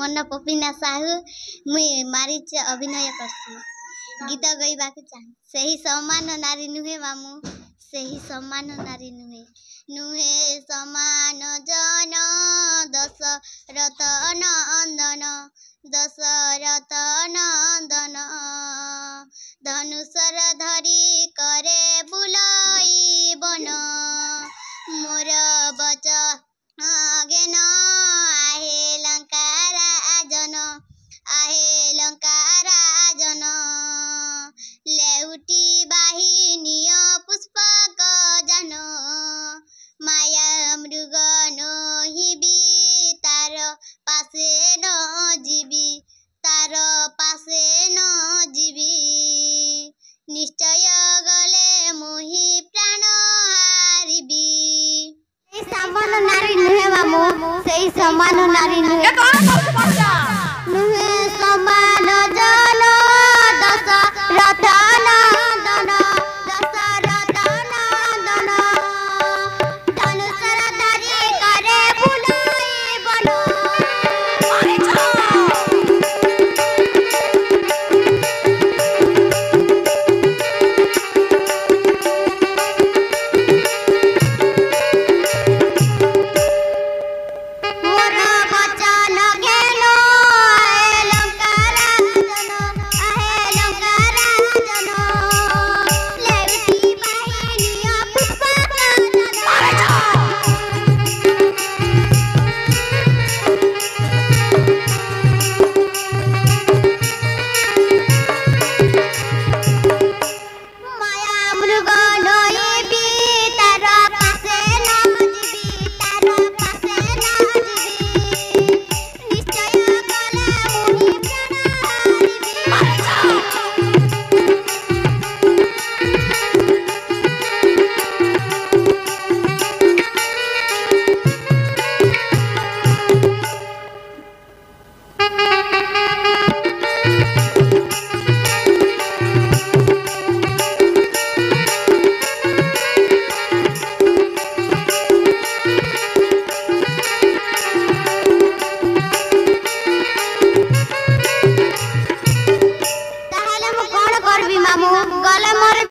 ମୋ ନା ପପିନା ସାହୁ। ମୁଇଁ ମାରିଚ ଅଭିନୟ କରସି। ଗୀତ ଗାଇବାକୁ ଚାହେଁ। ସେହି ସମାନ ନାରୀ ନୁହେଁ ମାମୁଁ, ସେହି ସମାନ ନାରୀ ନୁହେଁ। ନୁହେଁ ସମାନ ଜନ ଦଶରଥ ନନ୍ଦନ, ଦଶରଥ ନନ୍ଦନ। ଧନୁଷର ଧରି କରେ ବୁଲାଇ ବନ, ମୋର ବଚନ आहे ଲଙ୍କା ରାଜନ, आहे ଲଙ୍କା ରାଜନ। ଲେଉଟି ବାହିନୀୟ ପୁଷ୍ପକ ଯାନ, ମାୟା ମୃଗ ନୋହିବି ତାର ପାଶେ ନ ଯିବି, ତାର ପାଶେ ନ ଯିବି। ନିଶ୍ଚୟ ଗଲେ ମୋହି ପ୍ରାଣ ହାରିବି। ସେଇ ସମାନ ନାରୀ ନୁହେଁ ମାମୁଁ, ସେଇ ସମାନ ନାରୀ ନୁହେଁ। ନୁହେଁ ସମାନ ଜନ ଦଶରଥ ନନ୍ଦନ, ଦଶରଥ ନନ୍ଦନ। ଧନୁଷର ଧରି କରେ ବୁଲାଇ ବନ। ମୋର ବଚନ ଜ୍ଞାନ आहे ଲଙ୍କା ରାଜନ, आहे ଲଙ୍କା ରାଜନ। ଲେଉଟି ବାହିନୀୟ ପୁଷ୍ପକ ଯାନ।